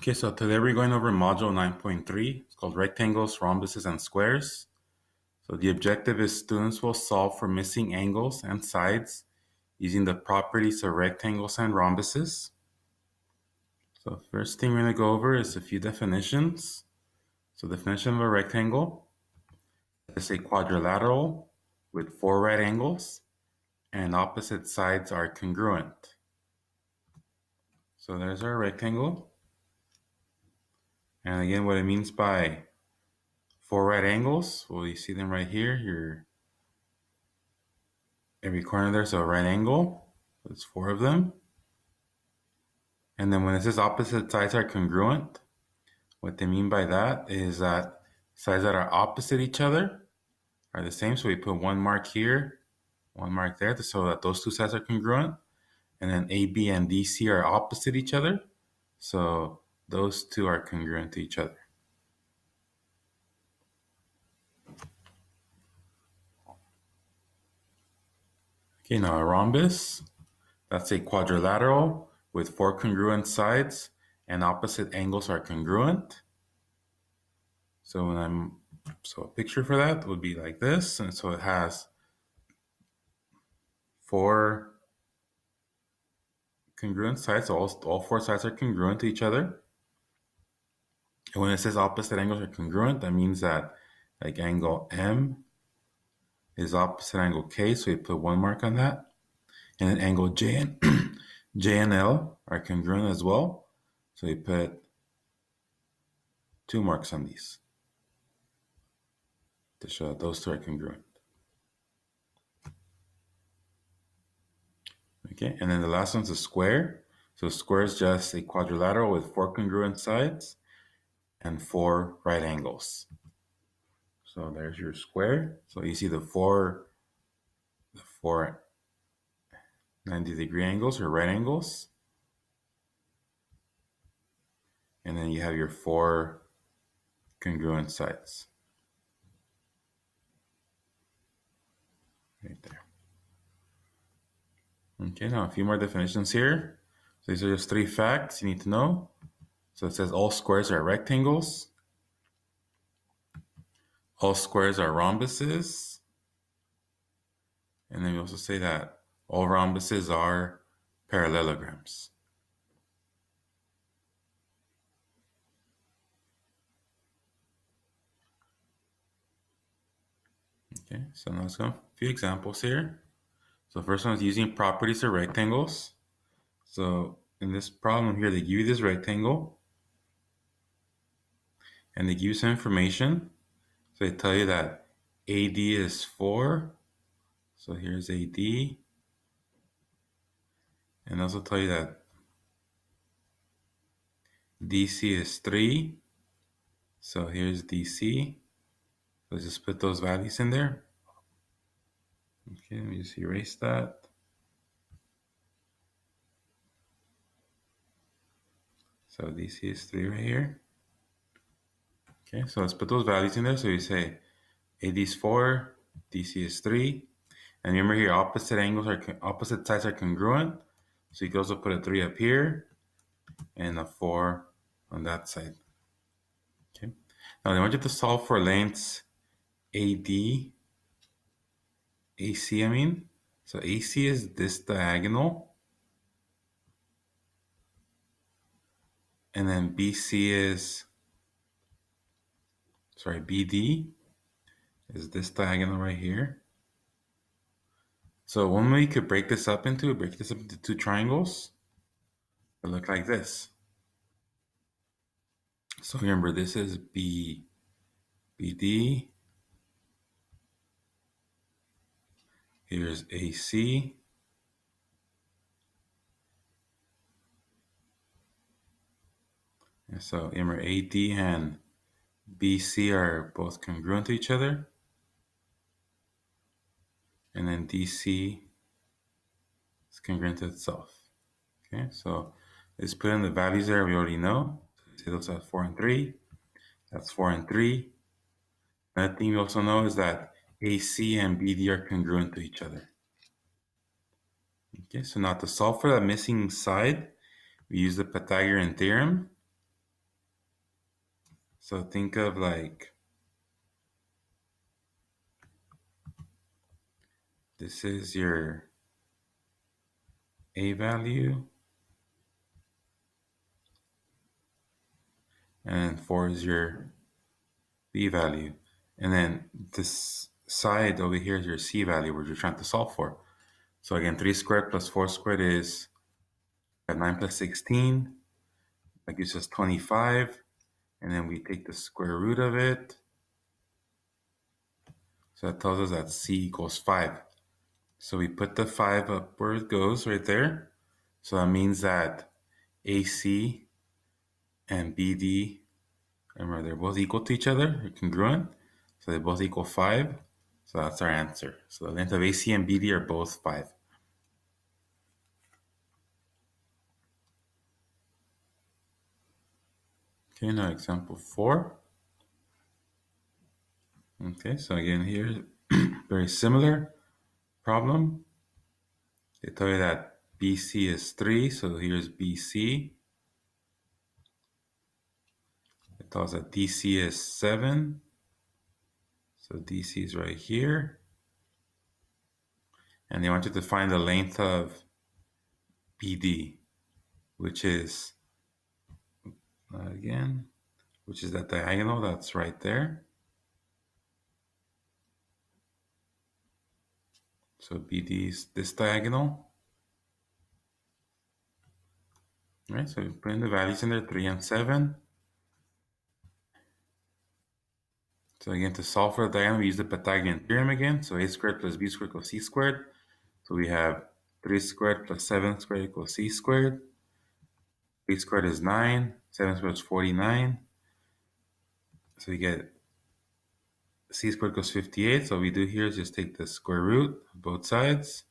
Okay, so today we're going over module 9.3. It's called rectangles, rhombuses, and squares. So the objective is students will solve for missing angles and sides using the properties of rectangles and rhombuses. So first thing we're going to go over is a few definitions. So definition of a rectangle is a quadrilateral with four right angles and opposite sides are congruent. So there's our rectangle. And again, what it means by four right angles, well, you see them right here. Every corner there's a right angle. There's four of them. And then when it says opposite sides are congruent, what they mean by that is that sides that are opposite each other are the same. So we put one mark here, one mark there, so that those two sides are congruent. And then AB and DC are opposite each other. So those two are congruent to each other. Okay, now a rhombus, that's a quadrilateral with four congruent sides and opposite angles are congruent. So a picture for that would be like this, and so it has four congruent sides. So all four sides are congruent to each other. And when it says opposite angles are congruent, that means that like angle M is opposite angle K, so we put one mark on that. And then angle J and L are congruent as well, so we put two marks on these to show that those two are congruent. Okay, and then the last one's a square. So a square is just a quadrilateral with four congruent sides and four right angles. So there's your square. So you see the four 90-degree angles or right angles. And then you have your four congruent sides. Right there. Okay, now a few more definitions here. So these are just three facts you need to know. So it says all squares are rectangles. All squares are rhombuses. And then we also say that all rhombuses are parallelograms. Okay, so now let's go a few examples here. So first one is using properties of rectangles. So in this problem here, they give you this rectangle and they give you some information. So they tell you that AD is 4. So here's AD. And also tell you that DC is 3. So here's DC. So just put those values in there. Okay, let me just erase that. So DC is 3 right here. Okay, so let's put those values in there. So you say AD is 4, DC is 3. And remember here, opposite sides are congruent. So you can also put a 3 up here and a 4 on that side. Okay. Now they want you to solve for lengths AD, AC I mean. So AC is this diagonal. And then BD is this diagonal right here. So one way you could break this up into two triangles. It look like this. So remember, this is BD. Here's AC. And so remember, AD and BC are both congruent to each other. And then DC is congruent to itself. Okay, so let's put in the values there we already know. So those are 4 and 3. That's 4 and 3. Another thing we also know is that AC and BD are congruent to each other. Okay, so now to solve for that missing side, we use the Pythagorean theorem. So think of like, this is your A value, and 4 is your B value. And then this side over here is your C value, where you're trying to solve for. So again, 3 squared plus 4 squared is 9 plus 16. That gives us 25. And then we take the square root of it. So that tells us that C equals 5. So we put the 5 up where it goes, right there. So that means that AC and BD, remember, they're both equal to each other, they're congruent. So they both equal 5. So that's our answer. So the length of AC and BD are both 5. Okay, now example 4. Okay, so again here, very similar problem. They tell you that BC is 3, so here's BC. It tells us that DC is 7, so DC is right here. And they want you to find the length of BD, which is, again, which is that diagonal that's right there. So BD is this diagonal. All right, so we put in the values in there, 3 and 7. So again, to solve for the diagonal, we use the Pythagorean theorem again. So a squared plus b squared equals c squared. So we have 3 squared plus 7 squared equals c squared. 3 squared is 9. 7 squared is 49. So we get c squared equals 58. So what we do here is just take the square root of both sides.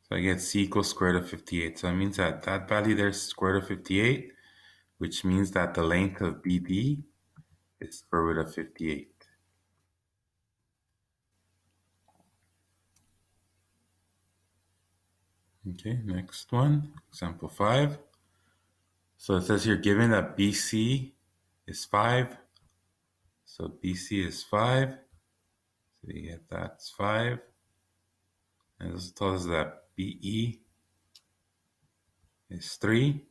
So I get c equals square root of 58. So that means that that value there is square root of 58, which means that the length of BD is square root of 58. Okay, next one, example 5. So it says here, given that BC is 5, so BC is 5, so you get that's 5. And this tells us that BE is 3.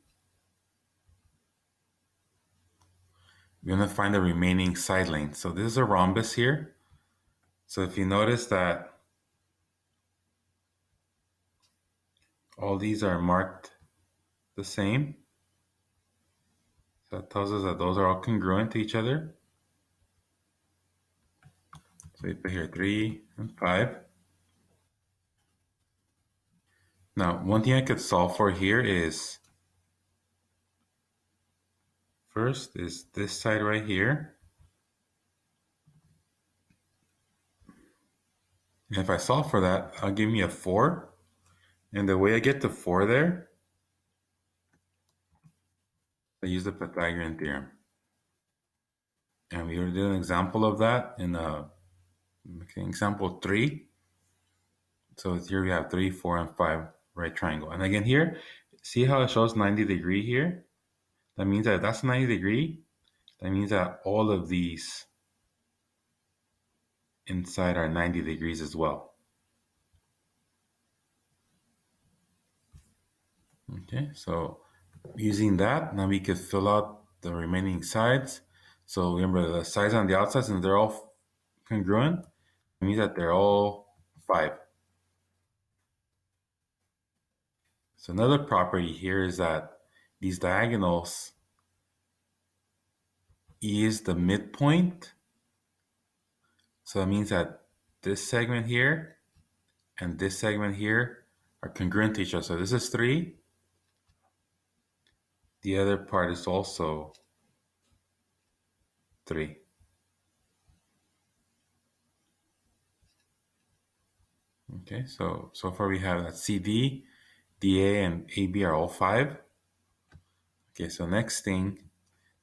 We're going to find the remaining side length. So this is a rhombus here. So if you notice that all these are marked the same, so that tells us that those are all congruent to each other. So we put here 3 and 5. Now, one thing I could solve for here is, first is this side right here. And if I solve for that, that'll give me a 4. And the way I get to 4 there, I use the Pythagorean theorem. And we already did an example of that in example 3. So here we have 3, 4, and 5 right triangle. And again here, see how it shows 90 degree here? That means that if that's 90 degree, that means that all of these inside are 90 degrees as well. Okay, so using that, now we could fill out the remaining sides. So remember the sides on the outside, since they're all congruent, it means that they're all 5. So another property here is that these diagonals is the midpoint. So that means that this segment here and this segment here are congruent to each other. So this is 3. The other part is also 3. Okay, so far we have that CD, DA, and AB are all 5. Okay, so next thing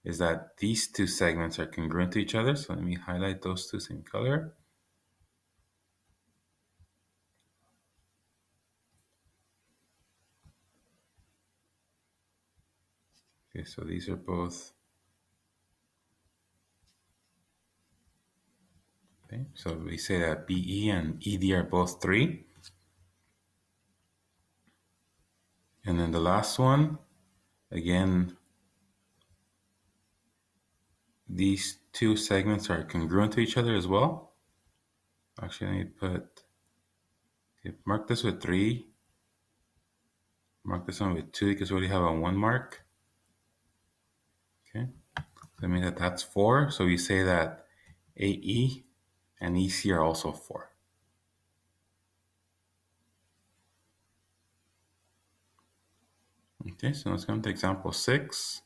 is that these two segments are congruent to each other. So let me highlight those two same color. Okay, so these are both So we say that BE and ED are both 3. And then the last one, again, these two segments are congruent to each other as well. Actually, I need to mark this with 3, mark this one with 2 because we already have a 1 mark. Okay, so that means that that's 4. So we say that AE and EC are also 4. Okay, so let's go to example 6.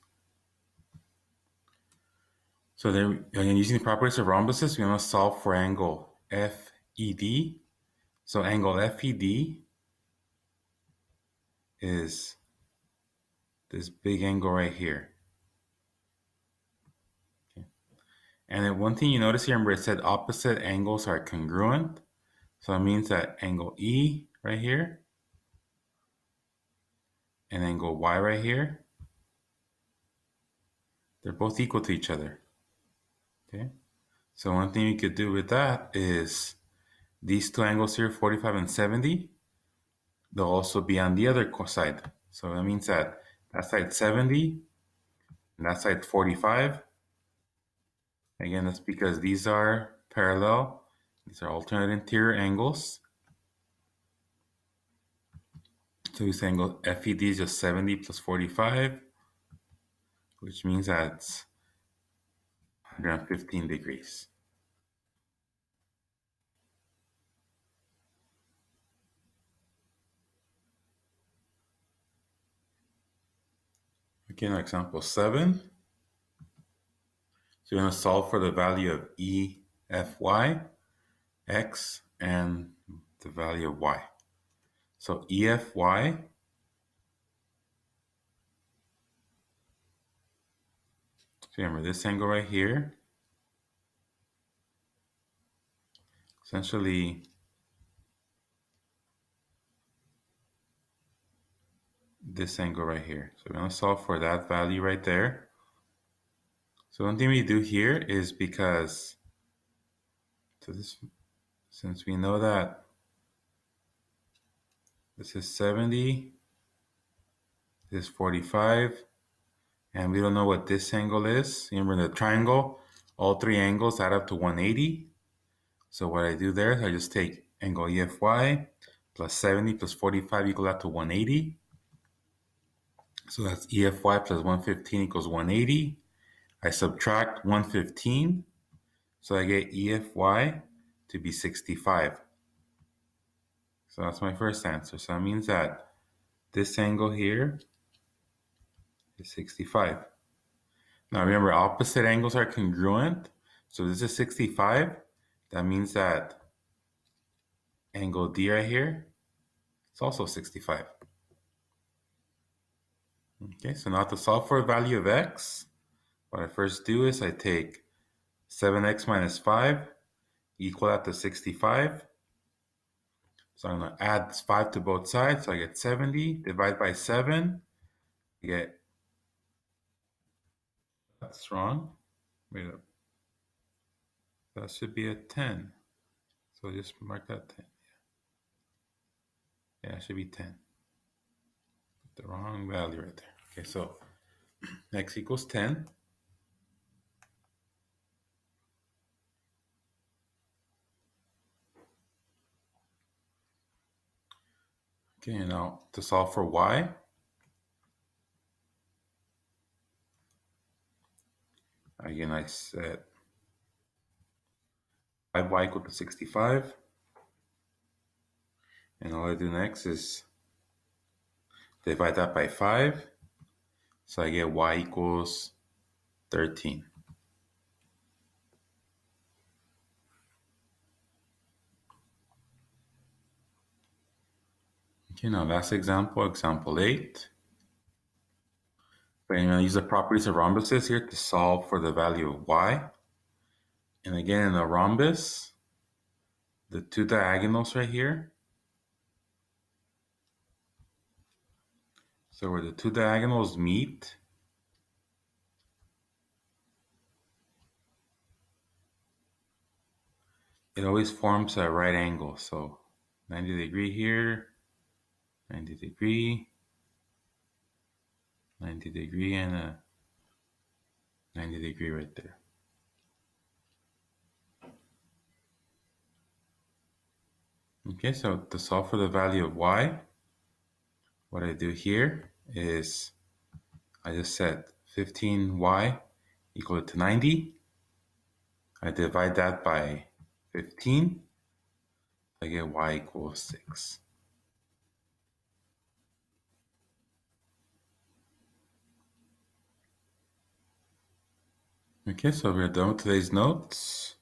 So then, again, using the properties of rhombuses, we want to solve for angle FED. So angle FED is this big angle right here. Okay. And then one thing you notice here, remember it said opposite angles are congruent. So it means that angle E right here and angle Y right here, they're both equal to each other. Okay. So one thing you could do with that is these two angles here, 45 and 70, they'll also be on the other side. So that means that that side 70 and that side 45. Again, that's because these are parallel. These are alternate interior angles. So this angle FED is just 70 plus 45, which means that's 115 degrees. Okay, now example 7. So you're going to solve for the value of EFY, X, and the value of Y. So EFY, so remember this angle right here, essentially this angle right here. So we're going to solve for that value right there. So one thing we do here is because, since we know that this is 70, this is 45, and we don't know what this angle is. Remember the triangle, all 3 angles add up to 180. So what I do there is I just take angle EFY plus 70 plus 45 equal that to 180. So that's EFY plus 115 equals 180. I subtract 115, so I get EFY to be 65. So that's my first answer. So that means that this angle here is 65. Now remember, opposite angles are congruent. So this is 65. That means that angle D right here is also 65. Okay, so now to solve for a value of x, what I first do is I take 7x minus 5 equal that to 65. So I'm going to add 5 to both sides. So I get 70, divide by 7. I get, that's wrong. Wait up. That should be a 10. So just mark that 10. Yeah, it should be 10. The wrong value right there. Okay, so x equals 10. Okay, now to solve for y, again I set 5y equal to 65. And all I do next is divide that by 5. So I get y equals 13. Okay, now last example, example 8. So I'm going to use the properties of rhombuses here to solve for the value of y. And again, in a rhombus, the two diagonals right here, so where the two diagonals meet, it always forms a right angle. So 90 degree here, 90 degree, 90 degree, and a 90 degree right there. Okay, so to solve for the value of y, what I do here is I just set 15y equal to 90. I divide that by 15. I get y equals 6. Okay, so we're done with today's notes.